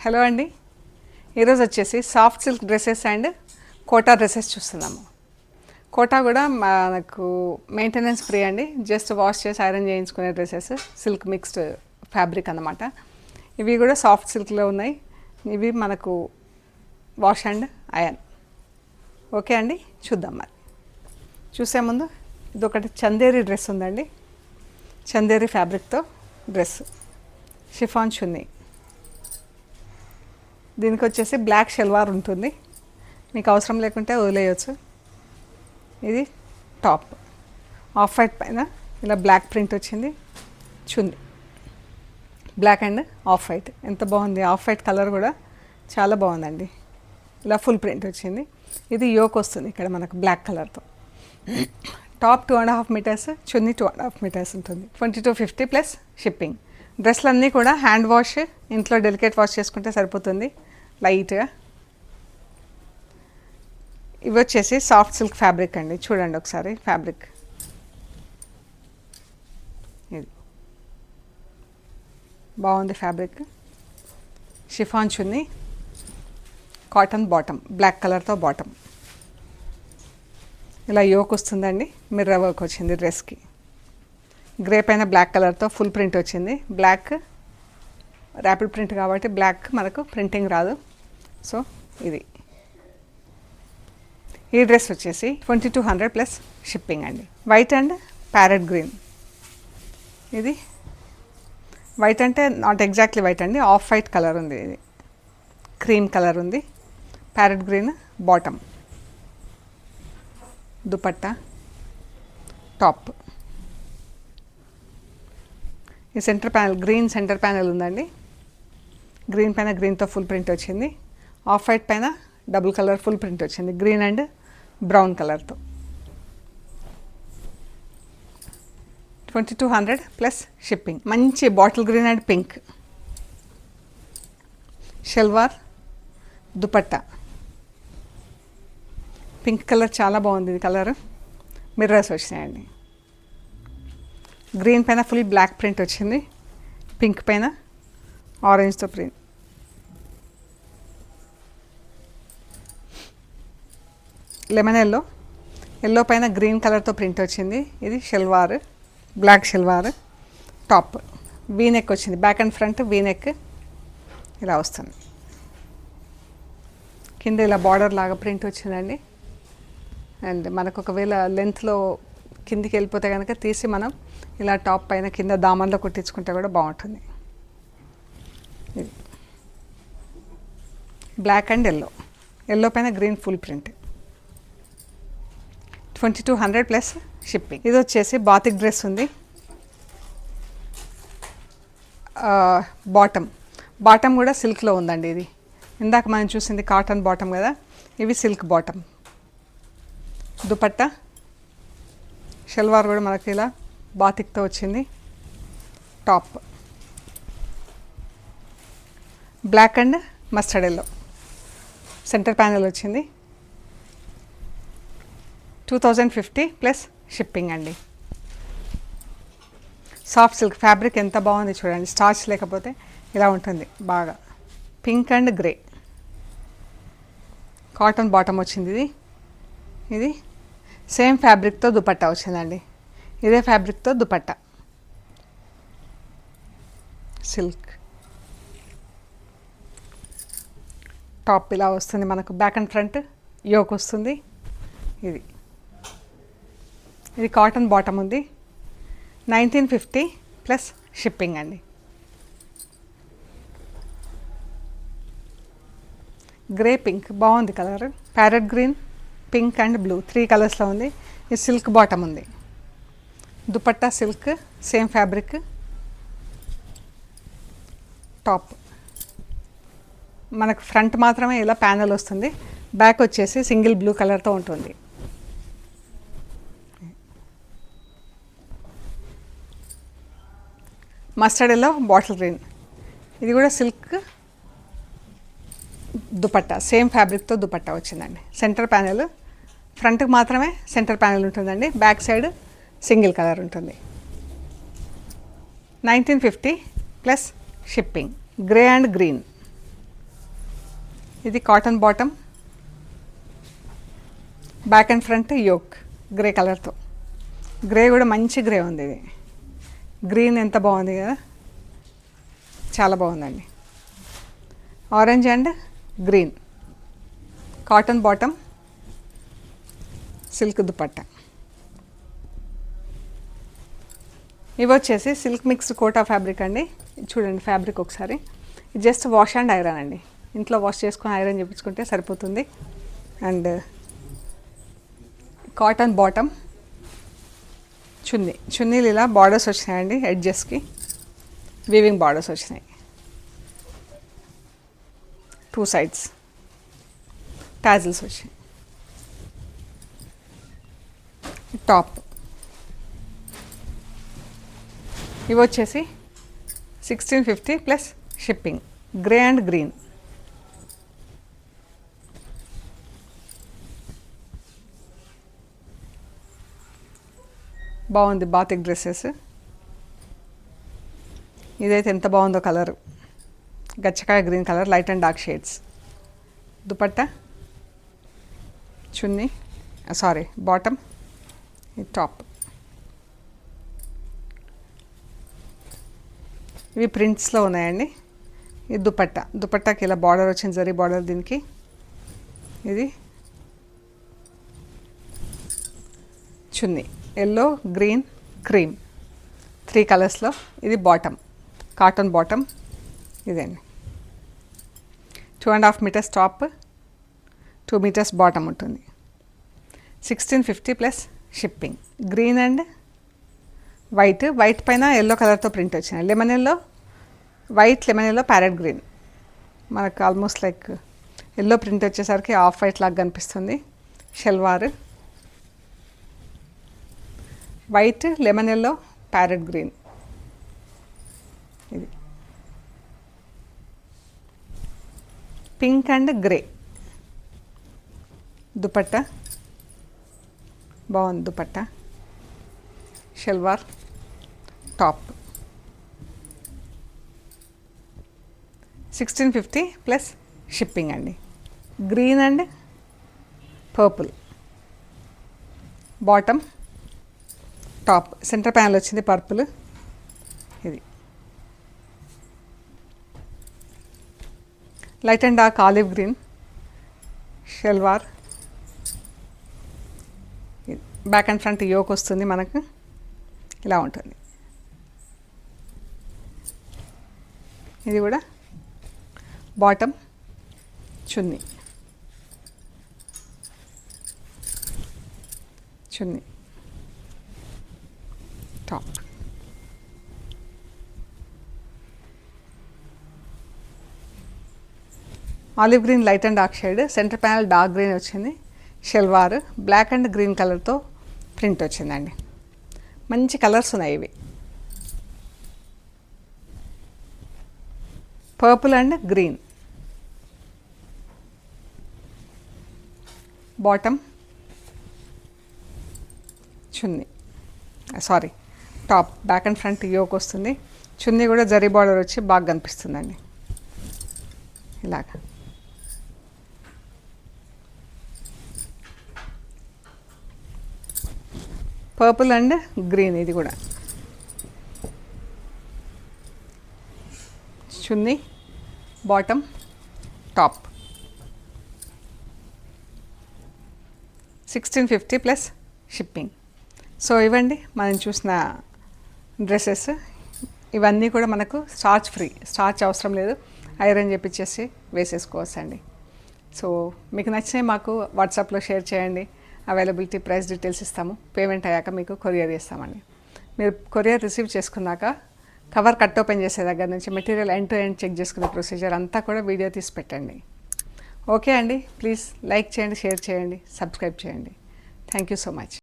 Hello అండి, ఈరోజు వచ్చేసి soft silk dresses and Kota dresses చూస్తున్నాము. కోటా కూడా మనకు మెయింటెనెన్స్ ఫ్రీ అండి, జస్ట్ వాష్ చేసి ఐరన్ చేయించుకునే డ్రెస్సెస్, సిల్క్ మిక్స్డ్ ఫ్యాబ్రిక్ అన్నమాట. ఇవి కూడా సాఫ్ట్ సిల్క్లో ఉన్నాయి. ఇవి మనకు వాష్ అండ్ ఐరన్. ఓకే అండి, చూద్దాం. మరి చూసే ముందు ఇది ఒకటి చందేరి డ్రెస్ ఉందండి, చందేరి ఫ్యాబ్రిక్తో డ్రెస్, షిఫాన్ చున్నీ. దీనికి వచ్చేసి బ్లాక్ షల్వార్ ఉంటుంది, మీకు అవసరం లేకుంటే వదిలేయచ్చు. ఇది టాప్, ఆఫ్ వైట్ పైన ఇలా బ్లాక్ ప్రింట్ వచ్చింది. చున్నీ బ్లాక్ అండ్ ఆఫ్ వైట్, ఎంత బాగుంది. ఆఫ్ వైట్ కలర్ కూడా చాలా బాగుందండి. ఇలా ఫుల్ ప్రింట్ వచ్చింది. ఇది యోక్ వస్తుంది ఇక్కడ మనకు బ్లాక్ కలర్తో. టాప్ 2.5 మీటర్స్, చున్నీ 2.5 మీటర్స్ ఉంటుంది. 2250 ప్లస్ షిప్పింగ్. డ్రెస్లన్నీ కూడా హ్యాండ్ వాష్, ఇంట్లో డెలికేట్ వాష్ చేసుకుంటే సరిపోతుంది లైట్గా. ఇవి వచ్చేసి సాఫ్ట్ సిల్క్ ఫ్యాబ్రిక్ అండి, చూడండి ఒకసారి ఫ్యాబ్రిక్. ఇది బాగుంది ఫ్యాబ్రిక్. షిఫాన్ చున్నీ, కాటన్ బాటమ్, బ్లాక్ కలర్తో బాటమ్. ఇలా యోక్ వస్తుందండి, మిర్రర్ వర్క్ వచ్చింది డ్రెస్కి. గ్రే పైన బ్లాక్ కలర్తో ఫుల్ ప్రింట్ వచ్చింది. బ్లాక్ ర్యాపిడ్ ప్రింట్ కాబట్టి బ్లాక్ మనకు ప్రింటింగ్ రాదు. సో ఇది ఈ డ్రెస్ వచ్చేసి 2200 ప్లస్ షిప్పింగ్ అండి. White and parrot green. ఇది వైట్ అంటే నాట్ ఎగ్జాక్ట్లీ వైట్ అండి, ఆఫ్ వైట్ కలర్ ఉంది. ఇది క్రీమ్ కలర్ ఉంది. Parrot green bottom, dupatta, top. ఈ centre panel green centre panel ఉందండి. గ్రీన్ పైన గ్రీన్తో ఫుల్ ప్రింట్ వచ్చింది. ఆఫ్ వైట్ పైన డబుల్ కలర్ ఫుల్ ప్రింట్ వచ్చింది, గ్రీన్ అండ్ బ్రౌన్ కలర్తో. 2200 ప్లస్ షిప్పింగ్. మంచి bottle green and pink. Shalwar, dupatta. Pink colour చాలా బాగుంది. ఇది కలర్ మిర్రర్స్ వచ్చినాయండి. గ్రీన్ పైన ఫుల్ బ్లాక్ ప్రింట్ వచ్చింది, పింక్ పైన ఆరెంజ్తో ప్రింట్. లెమన్ ఎల్లో, ఎల్లో పైన గ్రీన్ కలర్తో ప్రింట్ వచ్చింది. ఇది shalwar, black shalwar. Top V neck వచ్చింది, back and front V neck ఇలా వస్తుంది. కింద ఇలా బార్డర్ లాగా ప్రింట్ వచ్చిందండి. అండ్ మనకు ఒకవేళ లెంత్లో కిందికి వెళ్ళిపోతే కనుక తీసి మనం ఇలా టాప్ పైన కింద దామన్లో కుట్టించుకుంటే కూడా బాగుంటుంది. ఇది బ్లాక్ అండ్ ఎల్లో, ఎల్లో పైన green full print. 2200 plus shipping. ఇది వచ్చేసి బాతిక్ డ్రెస్ ఉంది. బాటమ్ కూడా సిల్క్లో ఉందండి. ఇది ఇందాక మనం చూసింది కాటన్ బాటమ్ కదా, ఇవి సిల్క్ బాటమ్. దుపట్టా, షల్వార్ కూడా మనకి ఇలా బాతిక్తో వచ్చింది. Top black and mustard yellow, centre panel వచ్చింది. 2050 ప్లస్ షిప్పింగ్ అండి. సాఫ్ట్ సిల్క్ ఫ్యాబ్రిక్ ఎంత బాగుంది చూడండి, స్టార్చ్ లేకపోతే ఇలా ఉంటుంది బాగా. Pink and grey, cotton bottom వచ్చింది. ఇది సేమ్ ఫ్యాబ్రిక్తో దుపట్టా వచ్చిందండి. ఇదే ఫ్యాబ్రిక్తో దుపట్టా, సిల్క్. టాప్ ఇలా వస్తుంది మనకు, బ్యాక్ అండ్ ఫ్రంట్ యోక్ వస్తుంది. ఇది కాటన్ బాటమ్ ఉంది. 1950 ప్లస్ షిప్పింగ్ అండి. గ్రే పింక్ బాగుంది colour. Parrot green, pink and blue 3 కలర్స్లో ఉంది. ఇది సిల్క్ బాటమ్ ఉంది. Dupatta silk, same fabric. Top మనకు ఫ్రంట్ మాత్రమే ఇలా ప్యానెల్ వస్తుంది, బ్యాక్ వచ్చేసి సింగిల్ బ్లూ కలర్తో ఉంటుంది. Mustard yellow, bottle green. ఇది కూడా సిల్క్ దుపట్టా, సేమ్ ఫ్యాబ్రిక్తో దుపట్టా వచ్చిందండి. సెంటర్ ప్యానెల్, ఫ్రంట్కి మాత్రమే సెంటర్ ప్యానెల్ ఉంటుందండి, బ్యాక్ సైడ్ సింగిల్ కలర్ ఉంటుంది. 1950 plus shipping. Grey and green. ఇది cotton bottom, back and front yoke grey కలర్తో. గ్రే కూడా మంచి గ్రే ఉంది. ఇది గ్రీన్ ఎంత బాగుంది కదా, చాలా బాగుందండి. Orange and green, cotton bottom, silk dupatta. ఇవి వచ్చేసి సిల్క్ మిక్స్ కోటా ఫ్యాబ్రిక్ అండి. చూడండి ఫ్యాబ్రిక్ ఒకసారి. ఇది జస్ట్ వాష్ అండ్ ఐరన్ అండి. ఇంట్లో వాష్ చేసుకొని ఐరన్ చేయించుకుంటే సరిపోతుంది. అండ్ కాటన్ బాటమ్, చున్నీలు ఇలా బార్డర్స్ వచ్చినాయండి, ఎడ్జెస్కి వీవింగ్ బార్డర్స్ వచ్చినాయి, 2 sides టాజిల్స్ వచ్చాయి. టాప్ ఇవి వచ్చేసి 1650 plus shipping, grey and green. బాగుంది బాతిక్ డ్రెస్సెస్. ఇదైతే ఎంత బాగుందో కలరు, గచ్చకాయ green colour, light and dark shades. Dupatta, chunni, sari bottom, top. ఇవి ప్రింట్స్లో ఉన్నాయండి. ఇది దుపట్టాకి ఇలా బార్డర్ వచ్చింది, జరీ బార్డర్ దీనికి. ఇది చున్నీ, ఎల్లో, గ్రీన్, క్రీమ్, 3 కలర్స్లో. ఇది బాటమ్, కాటన్ బాటమ్. ఇదండి 2.5 meters టాప్, 2 meters బాటమ్ ఉంటుంది. 1650 plus shipping. Green and white పైన ఎల్లో కలర్తో ప్రింట్ వచ్చినాయి. Lemon yellow, lemon yellow, parrot green. మనకు ఆల్మోస్ట్ లైక్ ఎల్లో ప్రింట్ వచ్చేసరికి ఆఫ్ వైట్ లాగా కనిపిస్తుంది. Salwar white, lemon yellow, parrot green. ఇది పింక్ అండ్ గ్రే. దుపట్టా బాగుంది, dupatta, salwar, top. 1650 plus shipping అండి. Green and purple, bottom, top. Center panel వచ్చింది purple. ఇది light and dark olive green, salwar. Back and front yoke వస్తుంది మనకు, ఇలా ఉంటుంది. ఇది కూడా bottom, chunni, top. Olive green light and dark shade, center panel dark green వచ్చింది. షల్వార్ బ్లాక్ అండ్ గ్రీన్ కలర్తో ప్రింట్ వచ్చిందండి. మంచి కలర్స్ ఉన్నాయి ఇవి. Purple and green. Bottom, chunni, sari top. Back and front yoke వస్తుంది. చున్నీ కూడా జరీ బార్డర్ వచ్చి బాగా కనిపిస్తుందండి ఇలాగా. Purple and green. ఇది కూడా chunni, bottom, top. 1650 plus shipping. So ఇవ్వండి మనం చూసిన డ్రెస్సెస్. ఇవన్నీ కూడా మనకు స్టార్చ్ ఫ్రీ, స్టార్చ్ అవసరం లేదు, ఐరన్ చేపించేసి వేసేసుకోవచ్చు అండి. సో మీకు నచ్చినవి మాకు వాట్సాప్లో షేర్ చేయండి. అవైలబిలిటీ, ప్రైస్ డీటెయిల్స్ ఇస్తాము. పేమెంట్ అయ్యాక మీకు కొరియర్ చేస్తామండి. మీరు కొరియర్ రిసీవ్ చేసుకున్నాక కవర్ కట్ ఓపెన్ చేసే దగ్గర నుంచి material end to end check చేసుకునే ప్రొసీజర్ అంతా కూడా వీడియో తీసి పెట్టండి. ఓకే అండి, ప్లీజ్ లైక్ చేయండి, షేర్ చేయండి, సబ్స్క్రైబ్ చేయండి. Thank you so much.